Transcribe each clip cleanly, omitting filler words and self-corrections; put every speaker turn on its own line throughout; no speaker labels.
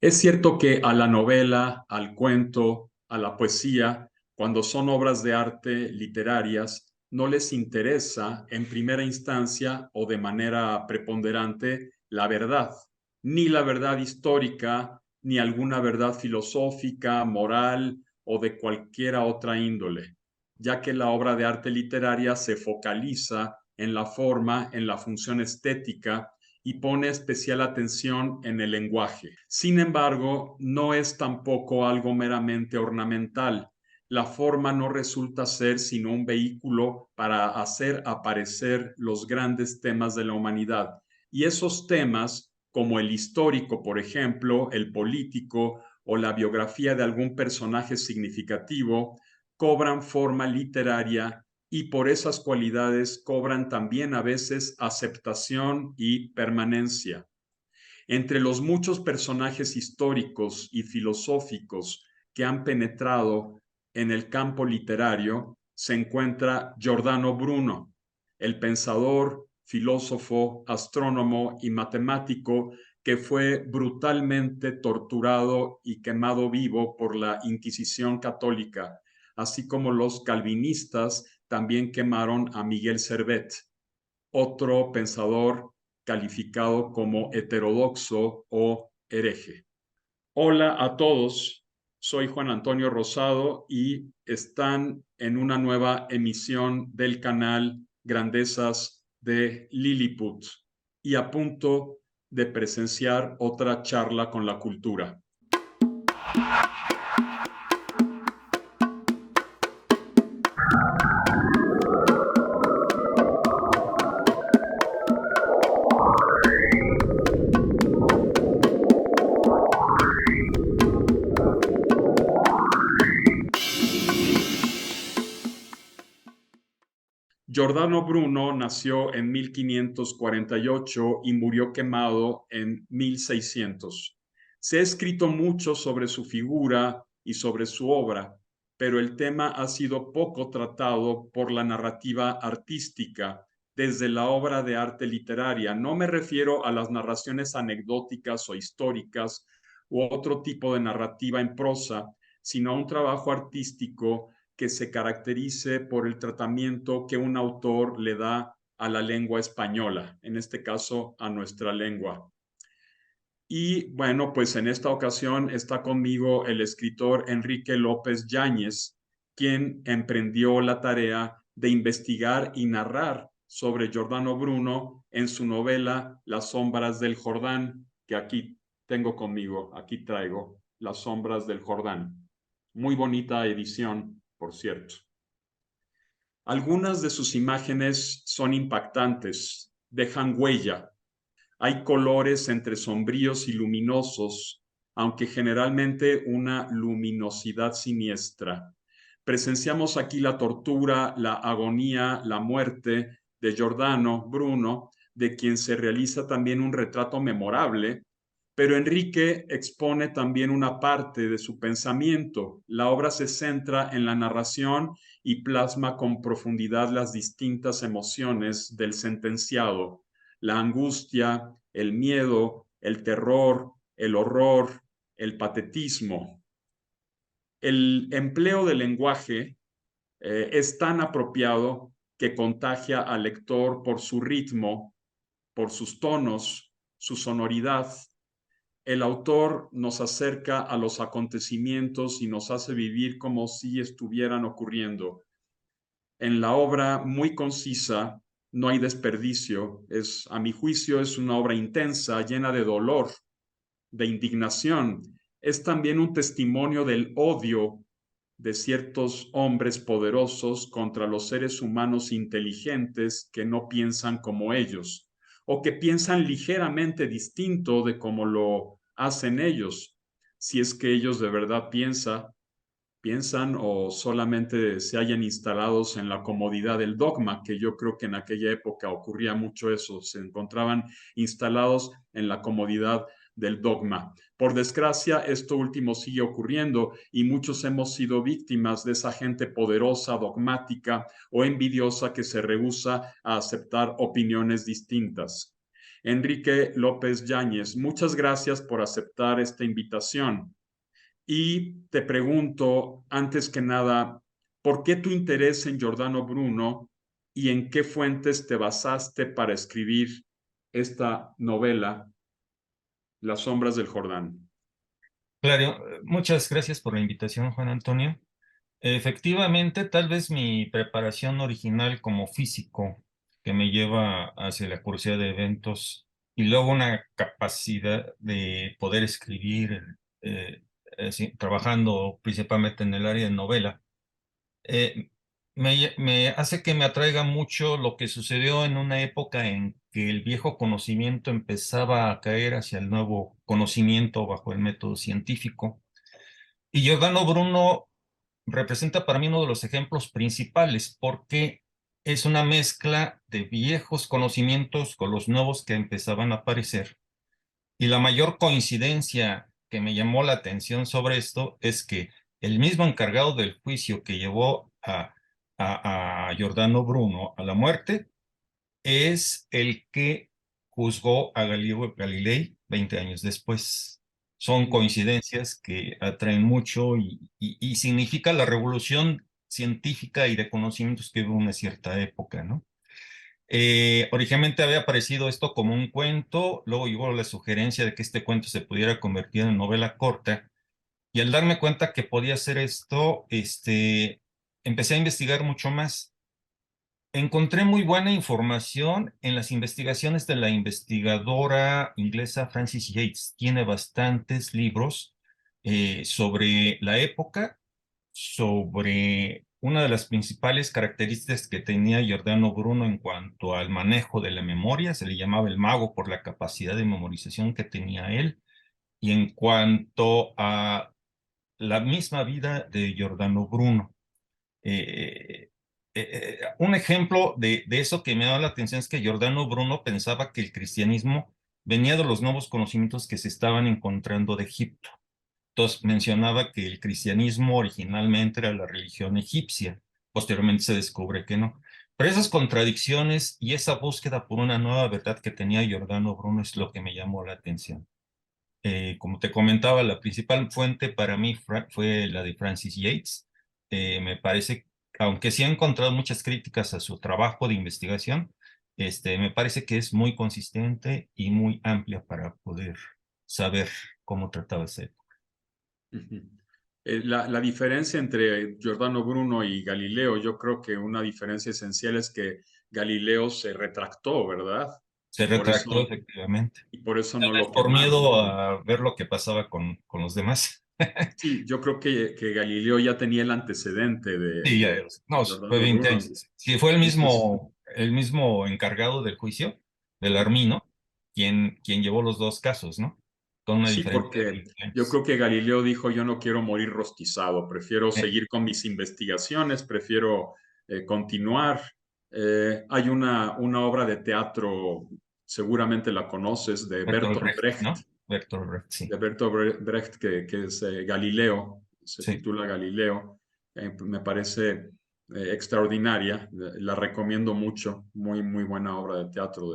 Es cierto que a la novela, al cuento, a la poesía, cuando son obras de arte literarias, no les interesa en primera instancia o de manera preponderante la verdad, ni la verdad histórica, ni alguna verdad filosófica, moral o de cualquiera otra índole, ya que la obra de arte literaria se focaliza en la forma, en la función estética y pone especial atención en el lenguaje. Sin embargo, no es tampoco algo meramente ornamental. La forma no resulta ser sino un vehículo para hacer aparecer los grandes temas de la humanidad. Y esos temas, como el histórico, por ejemplo, el político o la biografía de algún personaje significativo, cobran forma literaria y por esas cualidades cobran también a veces aceptación y permanencia. Entre los muchos personajes históricos y filosóficos que han penetrado en el campo literario se encuentra Giordano Bruno, el pensador, filósofo, astrónomo y matemático que fue brutalmente torturado y quemado vivo por la Inquisición católica, así como los calvinistas también quemaron a Miguel Servet, otro pensador calificado como heterodoxo o hereje. Hola a todos, soy Juan Antonio Rosado y están en una nueva emisión del canal Grandezas de Lilliput y a punto de presenciar otra charla con la cultura. Giordano Bruno nació en 1548 y murió quemado en 1600. Se ha escrito mucho sobre su figura y sobre su obra, pero el tema ha sido poco tratado por la narrativa artística desde la obra de arte literaria. No me refiero a las narraciones anecdóticas o históricas u otro tipo de narrativa en prosa, sino a un trabajo artístico que se caracterice por el tratamiento que un autor le da a la lengua española, en este caso a nuestra lengua. Y bueno, pues en esta ocasión está conmigo el escritor Enrique López Yáñez, quien emprendió la tarea de investigar y narrar sobre Giordano Bruno en su novela Las sombras del Jordán, que aquí tengo conmigo, aquí traigo Las sombras del Jordán. Muy bonita edición, por cierto. Algunas de sus imágenes son impactantes, dejan huella. Hay colores entre sombríos y luminosos, aunque generalmente una luminosidad siniestra. Presenciamos aquí la tortura, la agonía, la muerte de Giordano Bruno, de quien se realiza también un retrato memorable, pero Enrique expone también una parte de su pensamiento. La obra se centra en la narración y plasma con profundidad las distintas emociones del sentenciado, la angustia, el miedo, el terror, el horror, el patetismo. El empleo del lenguaje es tan apropiado que contagia al lector por su ritmo, por sus tonos, su sonoridad. El autor nos acerca a los acontecimientos y nos hace vivir como si estuvieran ocurriendo. En la obra muy concisa, no hay desperdicio. A mi juicio, es una obra intensa, llena de dolor, de indignación. Es también un testimonio del odio de ciertos hombres poderosos contra los seres humanos inteligentes que no piensan como ellos o que piensan ligeramente distinto de como lo hacen ellos, si es que ellos de verdad piensan o solamente se hayan instalados en la comodidad del dogma, que yo creo que en aquella época ocurría mucho eso, se encontraban instalados en la comodidad del dogma. Por desgracia, esto último sigue ocurriendo y muchos hemos sido víctimas de esa gente poderosa, dogmática o envidiosa que se rehúsa a aceptar opiniones distintas. Enrique López Yáñez, muchas gracias por aceptar esta invitación. Y te pregunto, antes que nada, ¿por qué tu interés en Giordano Bruno y en qué fuentes te basaste para escribir esta novela, Las sombras del Jordán?
Claro, muchas gracias por la invitación, Juan Antonio. Efectivamente, tal vez mi preparación original como físico, que me lleva hacia la curiosidad de eventos, y luego una capacidad de poder escribir, trabajando principalmente en el área de novela, eh, me hace que me atraiga mucho lo que sucedió en una época en que el viejo conocimiento empezaba a caer hacia el nuevo conocimiento bajo el método científico. Y Giordano Bruno representa para mí uno de los ejemplos principales porque es una mezcla de viejos conocimientos con los nuevos que empezaban a aparecer. Y la mayor coincidencia que me llamó la atención sobre esto es que el mismo encargado del juicio que llevó a Giordano Bruno a la muerte es el que juzgó a Galileo Galilei 20 años después. Son coincidencias que atraen mucho y significa la revolución científica y de conocimientos que hubo en una cierta época, ¿no? Originalmente había aparecido esto como un cuento, luego llegó la sugerencia de que este cuento se pudiera convertir en novela corta, y al darme cuenta que podía hacer esto, empecé a investigar mucho más. Encontré muy buena información en las investigaciones de la investigadora inglesa Frances Yates. Tiene bastantes libros sobre la época, sobre una de las principales características que tenía Giordano Bruno en cuanto al manejo de la memoria. Se le llamaba el mago por la capacidad de memorización que tenía él. Y en cuanto a la misma vida de Giordano Bruno. Eh, un ejemplo de eso que me da la atención es que Giordano Bruno pensaba que el cristianismo venía de los nuevos conocimientos que se estaban encontrando de Egipto. Entonces mencionaba que el cristianismo originalmente era la religión egipcia, posteriormente se descubre que no. Pero esas contradicciones y esa búsqueda por una nueva verdad que tenía Giordano Bruno es lo que me llamó la atención. Como te comentaba, la principal fuente para mí fue la de Francis Yates. Me parece, aunque sí he encontrado muchas críticas a su trabajo de investigación, me parece que es muy consistente y muy amplia para poder saber cómo trataba esa época.
Ujú. La diferencia entre Giordano Bruno y Galileo, yo creo que una diferencia esencial es que Galileo se retractó, ¿verdad?
Se
Y por
retractó
eso,
efectivamente,
y por eso
tal
no
vez
lo
por
quemaron.
miedo a ver lo que pasaba con los demás.
Sí, yo creo que Galileo ya tenía el antecedente
Sí, ya, no,
de
fue
Giordano
20
Bruno.
años. Sí, fue
Entonces,
el mismo encargado del juicio, del Armino, quien llevó los dos casos, ¿no? Con una
sí,
diferencia de
porque
20
yo
años.
creo que Galileo dijo, yo no quiero morir rostizado, prefiero
Eh,
seguir con mis investigaciones, prefiero continuar. Hay una obra de teatro, seguramente la conoces,
Bertolt Brecht, ¿no? Bertolt Brecht, sí,
De Bertolt Brecht, que es Galileo, se
sí.
titula Galileo. Me parece extraordinaria, la recomiendo mucho, muy, muy buena obra de teatro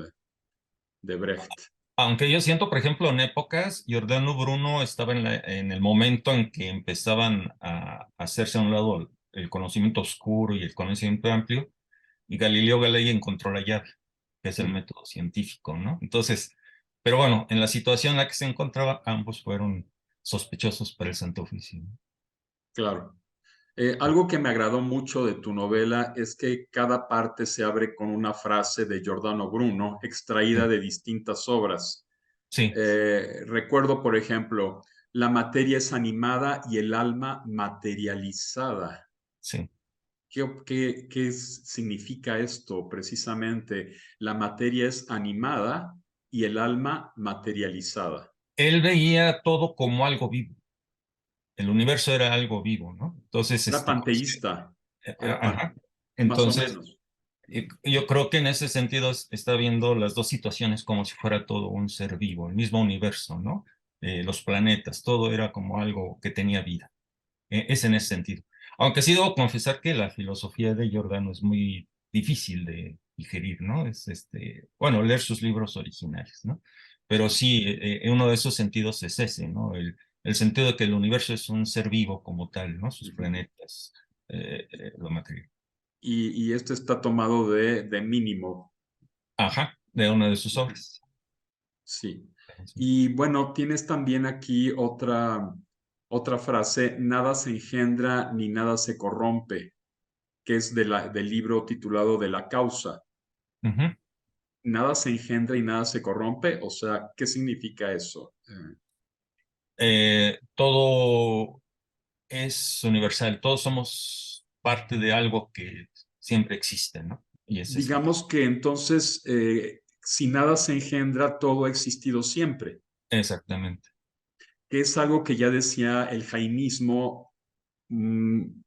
de Brecht.
Aunque yo siento, por ejemplo, en épocas, Giordano Bruno estaba en el momento en que empezaban a hacerse a un lado el conocimiento oscuro y el conocimiento amplio, y Galileo Galilei encontró la llave, que es el
Mm,
método científico, ¿no? Entonces, pero bueno, en la situación en la que se encontraba, ambos fueron sospechosos para el Santo Oficio, ¿no?
claro. Algo que me agradó mucho de tu novela es que cada parte se abre con una frase de Giordano Bruno extraída
Sí,
de distintas obras.
sí,
Recuerdo, por ejemplo, la materia es animada y el alma materializada.
sí.
¿Qué significa esto precisamente? La materia es animada y el alma materializada.
Él veía todo como algo vivo. El universo era algo vivo, ¿no? Entonces,
Era panteísta,
ajá.
más o
Entonces,
menos.
yo creo que en ese sentido está viendo las dos situaciones como si fuera todo un ser vivo, el mismo universo, ¿no? Los planetas, todo era como algo que tenía vida. Es en ese sentido. Aunque sí debo confesar que la filosofía de Giordano es muy difícil de digerir, ¿no? Bueno, leer sus libros originales, ¿no? Pero sí, uno de esos sentidos es ese, ¿no? El sentido de que el universo es un ser vivo como tal, ¿no? Sus
Ujú.
planetas, lo material.
Y este está tomado de mínimo,
Ajá, de una de sus obras.
sí. Y bueno, tienes también aquí otra frase, nada se engendra ni nada se corrompe, que es del libro titulado De la causa.
Ujú.
Nada se engendra y nada se corrompe, o sea, ¿qué significa eso?
Todo es universal, todos somos parte de algo que siempre existe, ¿no? Y ese es el...
Digamos que entonces, si nada se engendra, todo ha existido siempre,
Exactamente.
que es algo que ya decía el jainismo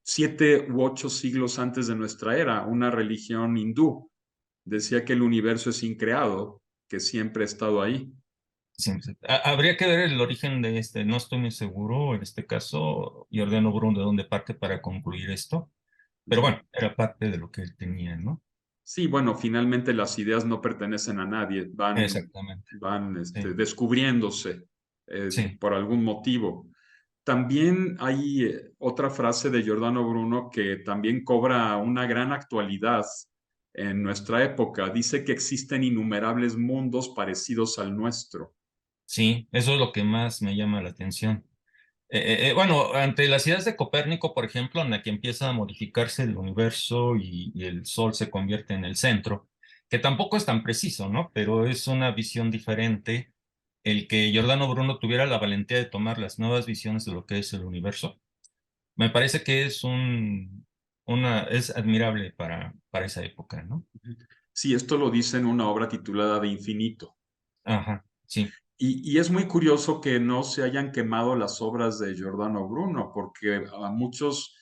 7 u 8 siglos antes de nuestra era, una religión hindú. Decía que el universo es increado, que siempre ha estado ahí.
Habría que ver el origen de no estoy muy seguro, en este caso, Giordano Bruno, de dónde parte para concluir esto, pero
Ujú.
bueno, era parte de lo que él tenía, ¿no?
Sí, bueno, finalmente las ideas no pertenecen a nadie,
Exactamente,
van
sí,
descubriéndose
sí,
por algún motivo. También hay otra frase de Giordano Bruno que también cobra una gran actualidad en nuestra época. Dice que existen innumerables mundos parecidos al nuestro.
sí, eso es lo que más me llama la atención. Bueno, ante las ideas de Copérnico, por ejemplo, en la que empieza a modificarse el universo y el Sol se convierte en el centro, que tampoco es tan preciso, ¿no? Pero es una visión diferente. El que Giordano Bruno tuviera la valentía de tomar las nuevas visiones de lo que es el universo, me parece que es admirable para esa época, ¿no?
Sí, esto lo dice en una obra titulada De Infinito.
Ajá, sí,
Y es muy curioso que no se hayan quemado las obras de Giordano Bruno, porque a muchos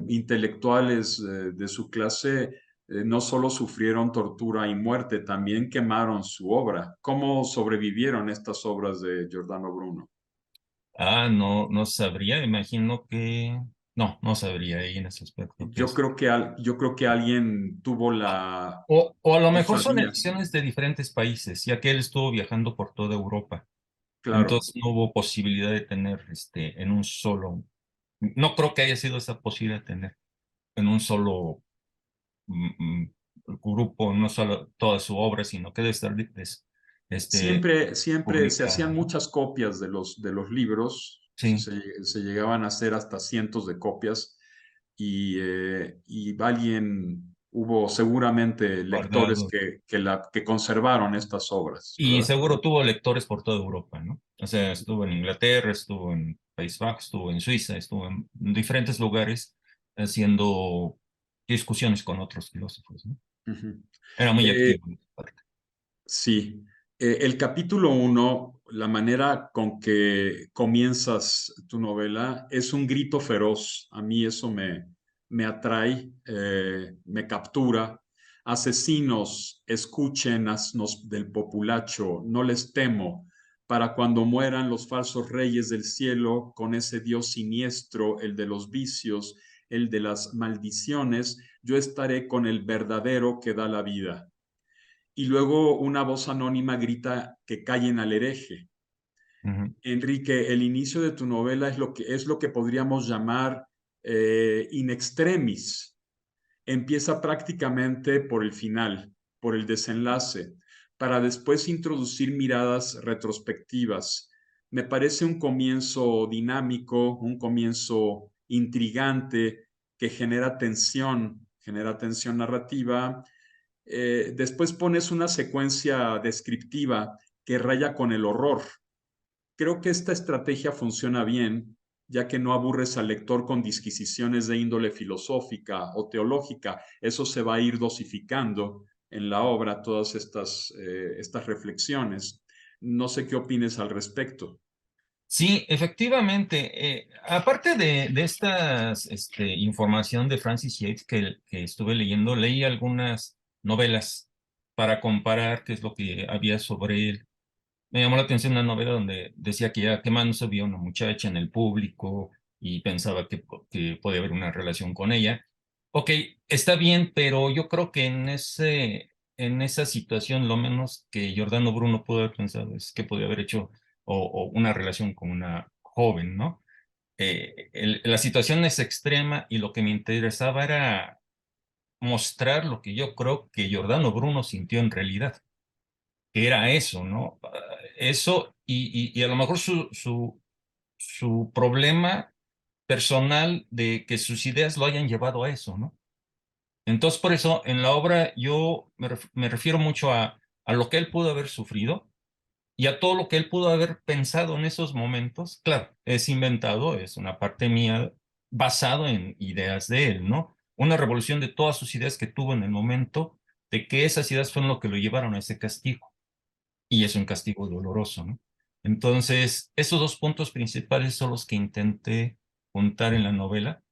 intelectuales de su clase no solo sufrieron tortura y muerte, también quemaron su obra. ¿Cómo sobrevivieron estas obras de Giordano Bruno?
no, no sabría, imagino que, no sabría ahí en ese aspecto que es.
Yo creo que alguien tuvo la
O a lo mejor son
osadía,
ediciones de diferentes países, ya que él estuvo viajando por toda Europa.
claro.
Entonces no hubo posibilidad de tener en un solo. No creo que haya sido esa posibilidad de tener en un solo grupo, no solo toda su obra, sino que debe estar
Siempre se hacían
publicada, ¿no?
muchas copias de los libros,
Sí,
se llegaban a hacer hasta cientos de copias y alguien, hubo seguramente lectores
guardado.
que conservaron estas obras,
Y
¿verdad?
seguro tuvo lectores por toda Europa, ¿no? O sea, estuvo en Inglaterra, estuvo en País Vasco, estuvo en Suiza, estuvo en diferentes lugares haciendo discusiones con otros filósofos, ¿no?
Ujú.
Era muy
Eh,
activo en esa parte.
Sí, el capítulo 1, la manera con que comienzas tu novela es un grito feroz. A mí eso me atrae, me captura. Asesinos, escuchen asnos del populacho, no les temo, para cuando mueran los falsos reyes del cielo, con ese Dios siniestro, el de los vicios, el de las maldiciones, yo estaré con el verdadero que da la vida y luego una voz anónima grita que callen al hereje.
Ujú.
Enrique, el inicio de tu novela es lo que podríamos llamar in extremis. Empieza prácticamente por el final, por el desenlace, para después introducir miradas retrospectivas. Me parece un comienzo dinámico, un comienzo intrigante que genera tensión narrativa. Después pones una secuencia descriptiva que raya con el horror. Creo que esta estrategia funciona bien, ya que no aburres al lector con disquisiciones de índole filosófica o teológica. Eso se va a ir dosificando en la obra, todas estas reflexiones. No sé qué opines al respecto.
Sí, efectivamente. Aparte de esta información de Francis Yates que estuve leyendo, leí algunas novelas para comparar qué es lo que había sobre él. Me llamó la atención una novela donde decía que ya quemándose vio una muchacha en el público y pensaba que podía haber una relación con ella. Ok, está bien, pero yo creo que en esa situación lo menos que Giordano Bruno pudo haber pensado es que podía haber hecho o una relación con una joven, ¿no? La situación es extrema y lo que me interesaba era mostrar lo que yo creo que Giordano Bruno sintió en realidad, que era eso, ¿no? Eso y a lo mejor su problema personal de que sus ideas lo hayan llevado a eso, ¿no? Entonces, por eso en la obra yo me refiero mucho a lo que él pudo haber sufrido y a todo lo que él pudo haber pensado en esos momentos. Claro, es inventado, es una parte mía basado en ideas de él, ¿no? Una revolución de todas sus ideas que tuvo en el momento de que esas ideas fueron lo que lo llevaron a ese castigo. Y es un castigo doloroso, ¿no? Entonces, esos dos puntos principales son los que intenté juntar en la novela.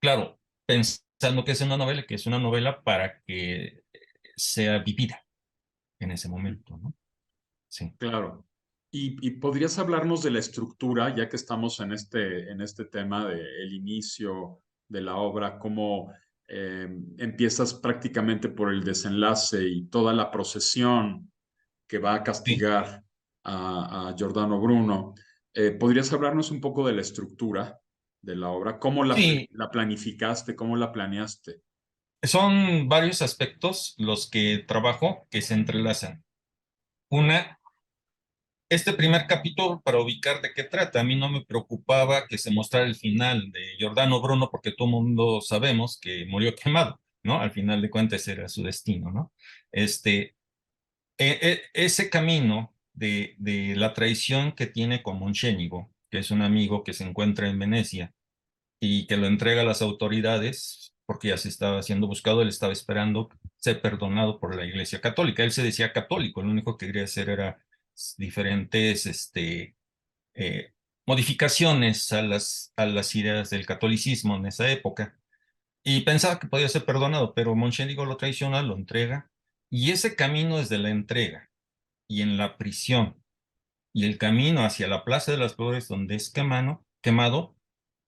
Claro, pensando que es una novela, que es una novela para que sea vivida en ese momento, ¿no? Sí.
Claro. Y podrías hablarnos de la estructura, ya que estamos en este tema del inicio de la obra, cómo empiezas prácticamente por el desenlace y toda la procesión que va a
Sí,
castigar a Giordano Bruno. ¿Podrías hablarnos un poco de la estructura de la obra? ¿Cómo
sí,
la planificaste? ¿Cómo la planeaste?
son varios aspectos los que trabajo que se entrelazan. Una, este primer capítulo para ubicar de qué trata. A mí no me preocupaba que se mostrara el final de Giordano Bruno porque todo el mundo sabemos que murió quemado, ¿no? Al final de cuentas era su destino, ¿no? Este, ese camino de la traición que tiene con Moncenigo, que es un amigo que se encuentra en Venecia y que lo entrega a las autoridades porque ya se estaba siendo buscado, él estaba esperando ser perdonado por la Iglesia Católica. Él se decía católico, lo único que quería hacer era diferentes eh, modificaciones a las ideas del catolicismo en esa época. Y pensaba que podía ser perdonado, pero Moncenigo lo traiciona, lo entrega. Y ese camino desde la entrega y en la prisión y el camino hacia la Plaza de las Flores donde es quemado,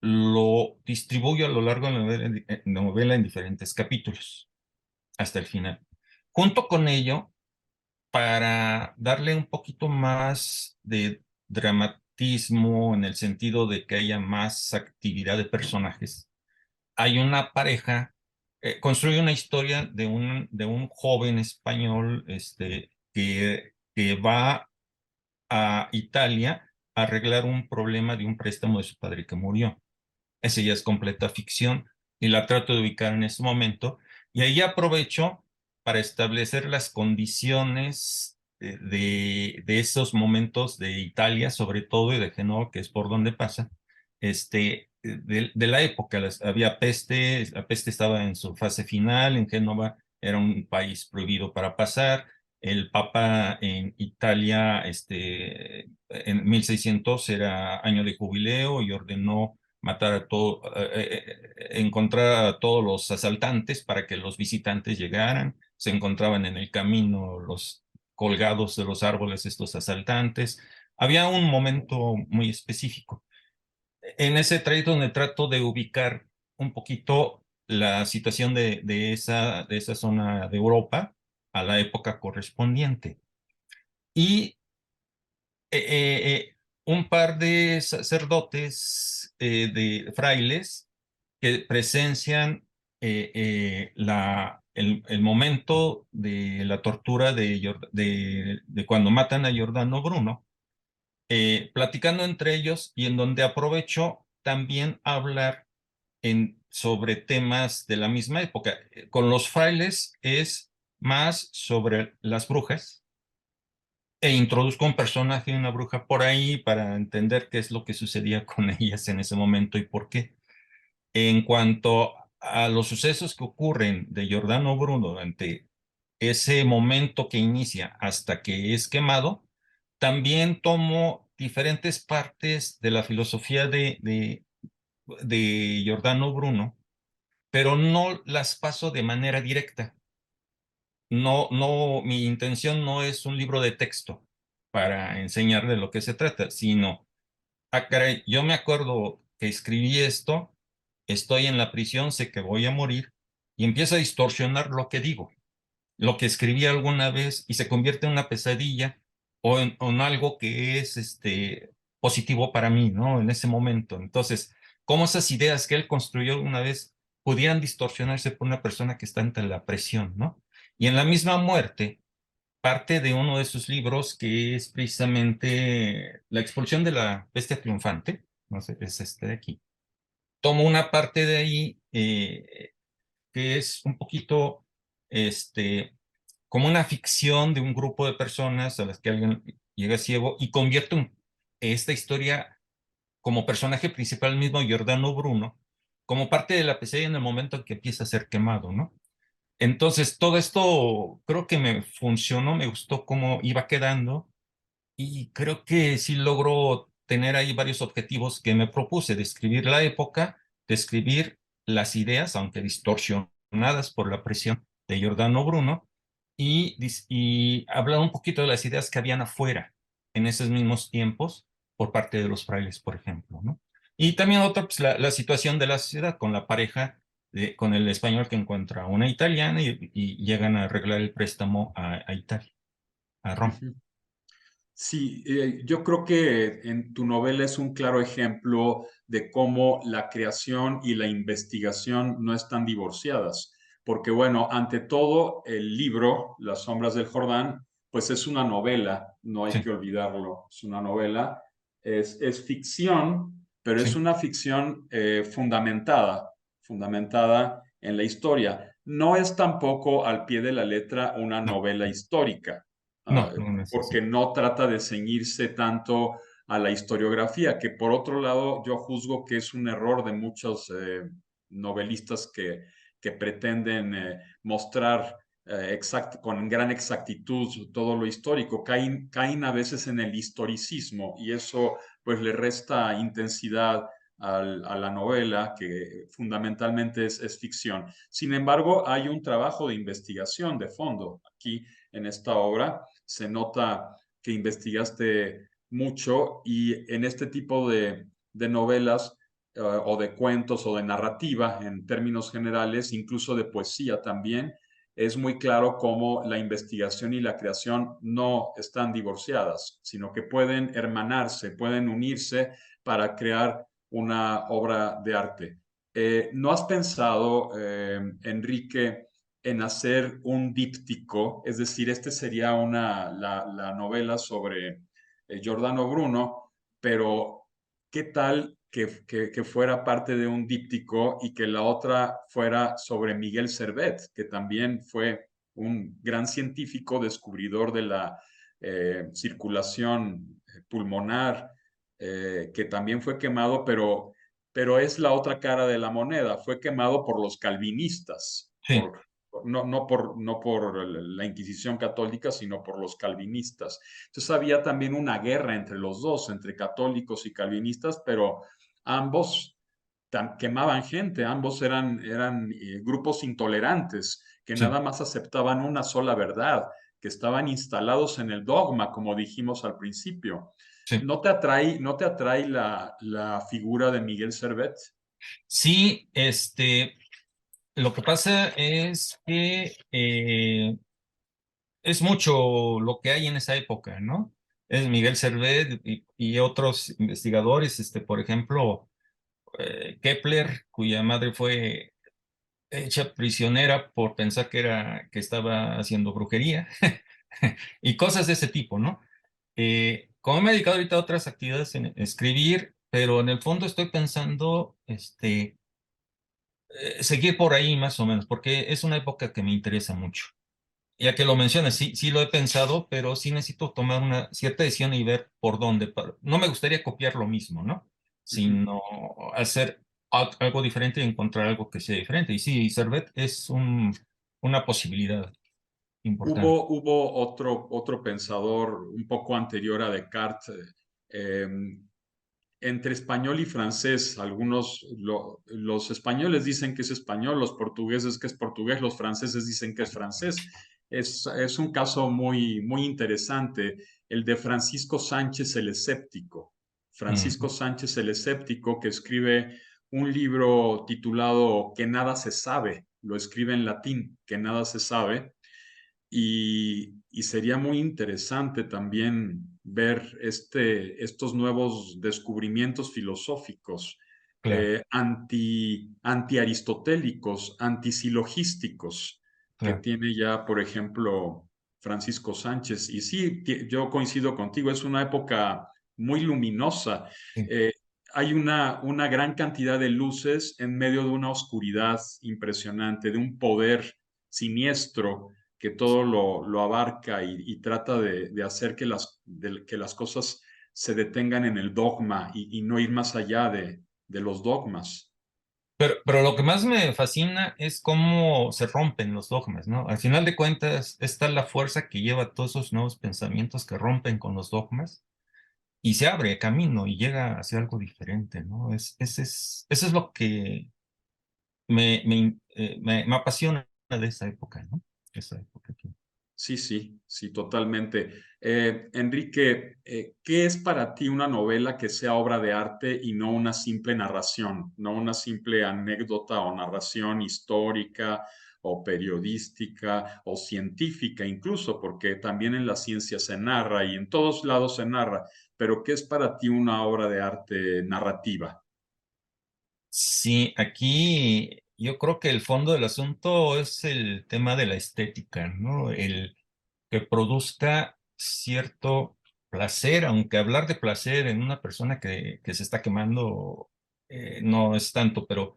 lo distribuyo a lo largo de la novela en diferentes capítulos hasta el final. Junto con ello, para darle un poquito más de dramatismo en el sentido de que haya más actividad de personajes, hay una pareja, construye una historia de un joven español que va a Italia a arreglar un problema de un préstamo de su padre que murió. Ese ya es completa ficción y la trato de ubicar en ese momento. Y ahí aprovecho para establecer las condiciones de esos momentos de Italia, sobre todo, y de Génova, que es por donde pasa, de la época. Había peste, la peste estaba en su fase final, en Génova era un país prohibido para pasar. El Papa en Italia, en 1600 era año de jubileo y ordenó matar a todo, encontrar a todos los asaltantes para que los visitantes llegaran. Se encontraban en el camino los colgados de los árboles estos asaltantes. Había un momento muy específico. En ese trayecto donde trato de ubicar un poquito la situación de esa zona de Europa a la época correspondiente. Y un par de sacerdotes, de frailes, que presencian el momento de la tortura de cuando matan a Giordano Bruno, platicando entre ellos y en donde aprovecho también hablar sobre temas de la misma época. Con los frailes es más sobre las brujas e introduzco un personaje de una bruja por ahí para entender qué es lo que sucedía con ellas en ese momento y por qué. En cuanto a los sucesos que ocurren de Giordano Bruno durante ese momento que inicia hasta que es quemado, también tomo diferentes partes de la filosofía de Giordano Bruno, pero no las paso de manera directa. No, no, mi intención no es un libro de texto para enseñar de lo que se trata, sino, ah, caray, yo me acuerdo que escribí esto, estoy en la prisión, sé que voy a morir, y empiezo a distorsionar lo que digo, lo que escribí alguna vez y se convierte en una pesadilla o en algo que es positivo para mí, ¿no? En ese momento. Entonces, cómo esas ideas que él construyó alguna vez pudieran distorsionarse por una persona que está ante la presión, ¿no? Y en la misma muerte, parte de uno de sus libros que es precisamente La expulsión de la bestia triunfante, no sé, es este de aquí. Tomo una parte de ahí que es un poquito, como una ficción de un grupo de personas a las que alguien llega ciego y convierte esta historia como personaje principal mismo Giordano Bruno, como parte de la pesadilla en el momento en que empieza a ser quemado, ¿no? Entonces, todo esto creo que me funcionó, me gustó cómo iba quedando y creo que sí logró tener ahí varios objetivos que me propuse: describir la época, describir las ideas, aunque distorsionadas por la presión de Giordano Bruno, y hablar un poquito de las ideas que habían afuera en esos mismos tiempos por parte de los frailes, por ejemplo, ¿no? Y también otra, pues la situación de la sociedad con la pareja, con el español que encuentra una italiana y llegan a arreglar el préstamo a Italia, a Roma.
Ujú. Sí, yo creo que en tu novela es un claro ejemplo de cómo la creación y la investigación no están divorciadas, porque bueno, ante todo, el libro, Las sombras del Jordán, pues es una novela, no hay
Sí,
que olvidarlo, es una novela, es ficción, pero es
sí.
una ficción fundamentada en la historia. No es tampoco al pie de la letra una
No,
novela histórica.
no,
Ah,
no es así.
porque no trata de ceñirse tanto a la historiografía, que por otro lado yo juzgo que es un error de muchos novelistas que pretenden mostrar con gran exactitud todo lo histórico. Caen a veces en el historicismo y eso pues le resta intensidad a la novela, que fundamentalmente es ficción. Sin embargo, hay un trabajo de investigación de fondo aquí en esta obra. Se nota que investigaste mucho y en este tipo de novelas o de cuentos o de narrativa en términos generales, incluso de poesía también, es muy claro cómo la investigación y la creación no están divorciadas, sino que pueden hermanarse, pueden unirse para crear una obra de arte. ¿No has pensado, Enrique, en hacer un díptico? Es decir, este sería la novela sobre Giordano Bruno, pero ¿qué tal que fuera parte de un díptico y que la otra fuera sobre Miguel Servet, que también fue un gran científico descubridor de la circulación pulmonar, que también fue quemado, pero es la otra cara de la moneda, fue quemado por los calvinistas,
Sí,
no por la Inquisición católica, sino por los calvinistas. Entonces había también una guerra entre los dos, entre católicos y calvinistas, pero ambos quemaban gente, ambos eran grupos intolerantes que
sí,
nada más aceptaban una sola verdad, que estaban instalados en el dogma, como dijimos al principio.
sí.
No te atrae la figura de Miguel Servet?
Sí, lo que pasa es que es mucho lo que hay en esa época, ¿no? Es Miguel Servet y otros investigadores, por ejemplo, Kepler, cuya madre fue hecha prisionera por pensar que estaba haciendo brujería y cosas de ese tipo, ¿no? Como me he dedicado ahorita a otras actividades en escribir, pero en el fondo estoy pensando, seguir por ahí más o menos, porque es una época que me interesa mucho. Ya que lo mencionas, sí, sí lo he pensado, pero sí necesito tomar una cierta decisión y ver por dónde. No me gustaría copiar lo mismo, ¿no?
Ujú.
Sino hacer algo diferente y encontrar algo que sea diferente. Y sí, Servet es una posibilidad importante.
Hubo otro pensador un poco anterior a Descartes, eh, entre español y francés. Los españoles dicen que es español, los portugueses que es portugués, los franceses dicen que es francés. Es un caso muy interesante, el de Francisco Sánchez el Escéptico.
Ujú.
Francisco Sánchez el Escéptico, que escribe un libro titulado Que nada se sabe, lo escribe en latín, que nada se sabe, y sería muy interesante también ver estos nuevos descubrimientos filosóficos
Claro,
anti-aristotélicos, antisilogísticos, que
claro.
tiene ya, por ejemplo, Francisco Sánchez. Y sí, yo coincido contigo, es una época muy luminosa.
Sí.
Eh, Hay una gran cantidad de luces en medio de una oscuridad impresionante, de un poder siniestro que todo lo abarca y trata de hacer que las cosas se detengan en el dogma y no ir más allá de los dogmas.
Pero lo que más me fascina es cómo se rompen los dogmas, ¿no? Al final de cuentas, está la fuerza que lleva todos esos nuevos pensamientos que rompen con los dogmas y se abre camino y llega hacia algo diferente, ¿no? Eso es lo que me apasiona de esa época, ¿no? Esa época aquí.
Sí, sí, sí, totalmente. Enrique, ¿qué es para ti una novela que sea obra de arte y no una simple narración, no una simple anécdota o narración histórica o periodística o científica incluso, porque también en la ciencia se narra y en todos lados se narra, pero ¿qué es para ti una obra de arte narrativa?
Sí, aquí yo creo que el fondo del asunto es el tema de la estética, ¿no? El que produzca cierto placer, aunque hablar de placer en una persona que se está quemando no es tanto,
Otro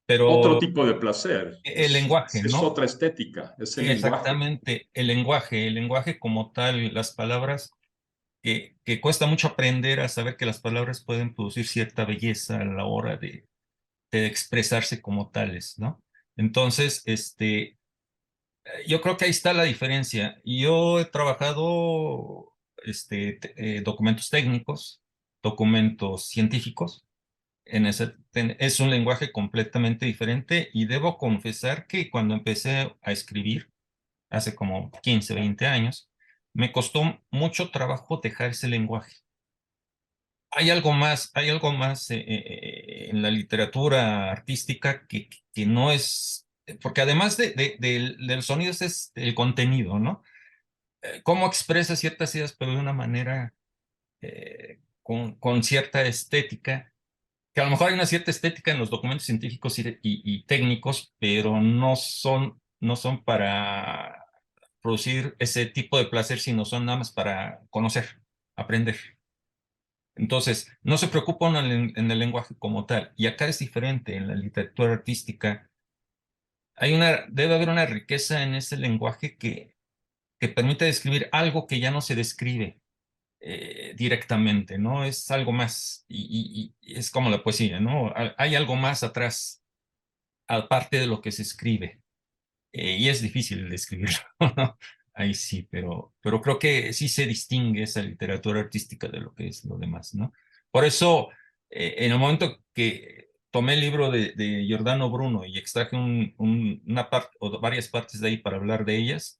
pero
tipo de placer,
el lenguaje,
es
¿no?
otra estética, es el lenguaje.
Exactamente, el lenguaje como tal, las palabras, que cuesta mucho aprender a saber que las palabras pueden producir cierta belleza a la hora de expresarse como tales, ¿no? Entonces, yo creo que ahí está la diferencia. Yo he trabajado documentos técnicos, documentos científicos. Es un lenguaje completamente diferente y debo confesar que cuando empecé a escribir, hace como 15, 20 años, me costó mucho trabajo dejar ese lenguaje. Hay algo más en la literatura artística que no es, porque además del sonido es el contenido, ¿no? Cómo expresa ciertas ideas, pero de una manera con cierta estética, que a lo mejor hay una cierta estética en los documentos científicos y técnicos, pero no son para producir ese tipo de placer, sino son nada más para conocer, aprender. Entonces, no se preocupa uno en el lenguaje como tal. Y acá es diferente, en la literatura artística. Debe haber una riqueza en ese lenguaje que permite describir algo que ya no se describe directamente, ¿no? Es algo más, y es como la poesía, ¿no? Hay algo más atrás, aparte de lo que se escribe. Y es difícil describirlo, ¿no? Ahí sí, pero creo que sí se distingue esa literatura artística de lo que es lo demás, ¿no? Por eso, en el momento que tomé el libro de Giordano Bruno y extraje una parte o varias partes de ahí para hablar de ellas,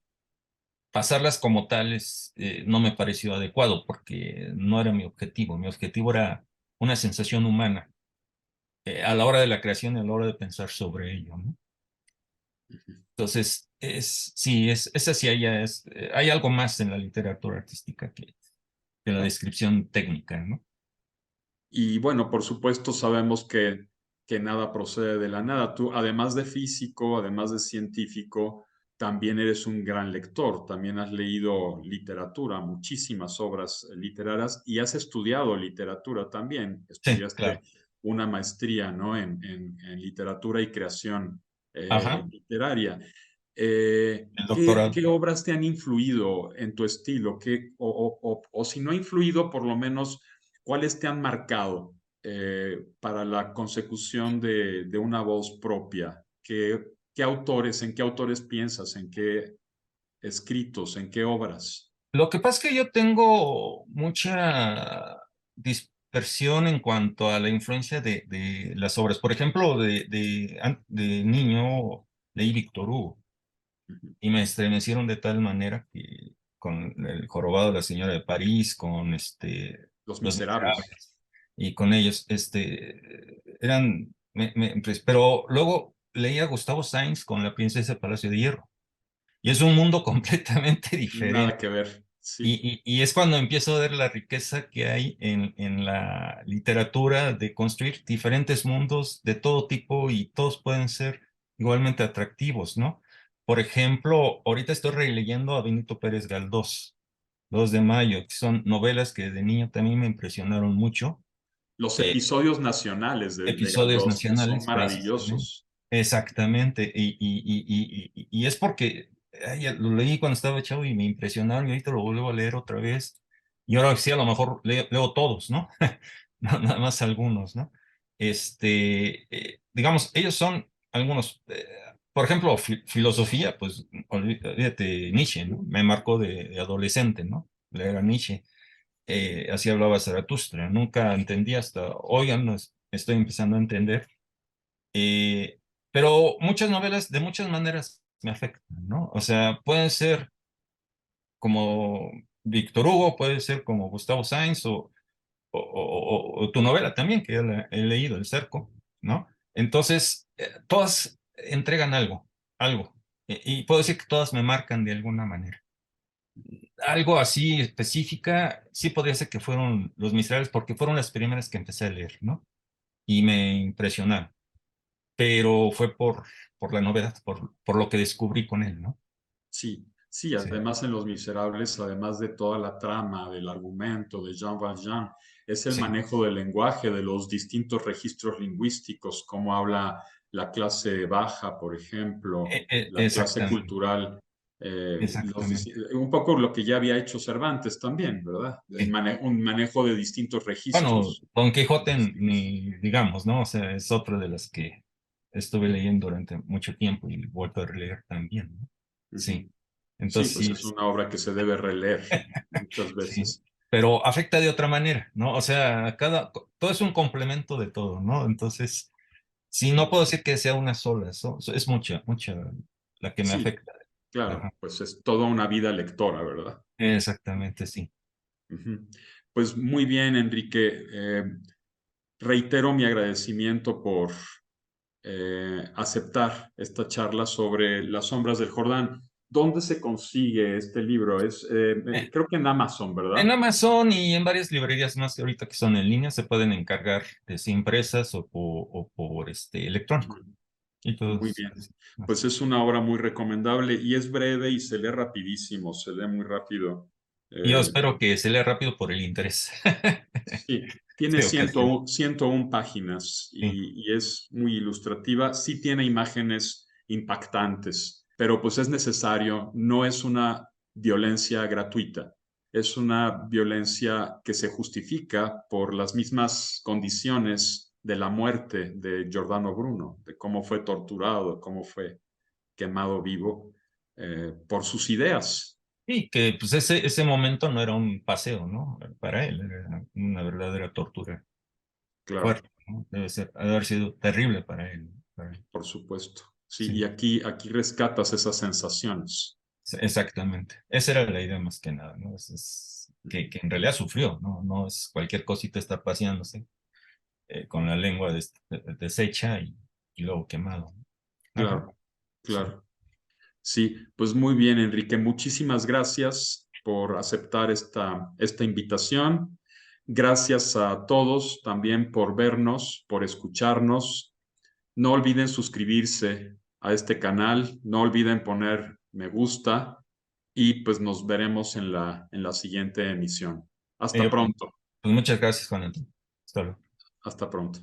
pasarlas como tales no me pareció adecuado porque no era mi objetivo. Mi objetivo era una sensación humana a la hora de la creación y a la hora de pensar sobre ello, ¿no? Entonces, sí, es así, hay algo más en la literatura artística que la descripción técnica, ¿no?
Y bueno, por supuesto sabemos que nada procede de la nada. Tú, además de físico, además de científico, también eres un gran lector, también has leído literatura, muchísimas obras literarias y has estudiado literatura también.
Sí,
Estudiaste
claro.
una maestría, ¿no? en literatura y creación
Ajá,
literaria.
el
¿Qué,
doctorado.
qué obras te han influido en tu estilo? O si no ha influido, por lo menos, ¿cuáles te han marcado para la consecución de una voz propia? En qué autores piensas? ¿En qué escritos? ¿En qué obras?
Lo que pasa es que yo tengo mucha dispersión en cuanto a la influencia de las obras. Por ejemplo, de niño leí Víctor Hugo
Ujú.
y me estremecieron de tal manera que con el jorobado de la señora de París, con
Los
Los
Miserables.
Miserables y con ellos, pero luego leía a Gustavo Sainz con La princesa del Palacio de Hierro. Y es un mundo completamente
Nada
diferente.
que ver, sí.
Y es cuando empiezo a ver la riqueza que hay en la literatura de construir diferentes mundos de todo tipo y todos pueden ser igualmente atractivos, ¿no? Por ejemplo, ahorita estoy releyendo a Benito Pérez Galdós, 2 de mayo, que son novelas que de niño también me impresionaron mucho.
Los
eh,
episodios nacionales de
Episodios
Galdós son
nacionales, precisamente.
maravillosos.
Exactamente. Y es porque lo leí cuando estaba chavo y me impresionaron y ahorita lo vuelvo a leer otra vez. Y ahora sí, a lo mejor leo todos, ¿no? No, nada más algunos, ¿no? Digamos, ellos son algunos, por ejemplo, filosofía, pues olvídate Nietzsche, ¿no? Me marcó de adolescente, ¿no? Leer a Nietzsche. Así hablaba Zaratustra. Nunca entendí hasta hoy, no estoy empezando a entender. Eh, pero muchas novelas de muchas maneras me afectan, ¿no? O sea, pueden ser como Víctor Hugo, puede ser como Gustavo Sainz o tu novela también, que ya la he leído, El Cerco, ¿no? Entonces, todas entregan algo, algo. Y puedo decir que todas me marcan de alguna manera. Algo así específica, sí podría ser que fueron Los Miserables, porque fueron las primeras que empecé a leer, ¿no? Y me impresionaron, pero fue por la novedad, por lo que descubrí con él, ¿no?
Sí, sí,
Sí.
además en Los Miserables, además de toda la trama, del argumento de Jean Valjean, es el
Sí,
manejo del lenguaje, de los distintos registros lingüísticos, cómo habla la clase baja, por ejemplo, la clase
exactamente,
cultural,
exactamente.
un poco lo que ya había hecho Cervantes también, ¿verdad?
Sí.
Un manejo de distintos
Bueno,
registros
Don Quijote,
lingüísticos.
ni digamos, ¿no? O sea, es otra de las que estuve leyendo durante mucho tiempo y he vuelto a releer también, ¿no?
Ujú.
Sí,
Sí,
entonces
pues
sí,
es una obra que se debe releer muchas
sí,
veces.
pero afecta de otra manera, ¿no? O sea, todo es un complemento de todo, ¿no? Entonces, sí, no puedo decir que sea una sola, es mucha, mucha la que me
Sí,
afecta.
claro,
Ajá.
pues es toda una vida lectora, ¿verdad?
Exactamente, sí.
Ujú. Pues muy bien, Enrique. Reitero mi agradecimiento por aceptar esta charla sobre Las sombras del Jordán. ¿Dónde se consigue este libro?
Eh,
Creo que en Amazon,
En
¿verdad?
Amazon y en varias librerías más que ahorita que son en línea se pueden encargar impresas o por
Ujú.
electrónico. Y
Muy
todos.
bien. Pues es una obra muy recomendable y es breve y se lee rapidísimo, se lee muy rápido.
Y yo
Eh,
espero que se lea rápido por el interés.
Sí, tiene
Sí, ocasión.
101 páginas
Sí.
y es muy ilustrativa. Sí tiene imágenes impactantes, pero pues es necesario, no es una violencia gratuita, es una violencia que se justifica por las mismas condiciones de la muerte de Giordano Bruno, de cómo fue torturado, cómo fue quemado vivo por sus ideas.
Y que pues ese momento no era un paseo, ¿no? Para él, era una verdadera tortura
Claro.
fuerte, ¿no? Haber sido terrible para él. Para él.
Por supuesto. Sí, y
Sí,
aquí rescatas esas sensaciones.
sí, exactamente. Esa era la idea más que nada, ¿no? Que en realidad sufrió, ¿no? No es cualquier cosita estar paseándose con la lengua deshecha y luego quemado. Ajá,
Claro,
sí.
claro. Sí, pues muy bien, Enrique. Muchísimas gracias por aceptar esta invitación. Gracias a todos también por vernos, por escucharnos. No olviden suscribirse a este canal, no olviden poner me gusta y pues nos veremos en la siguiente emisión. Hasta
Pues,
pronto,
muchas gracias, Juan Antonio. Hasta luego.
hasta pronto.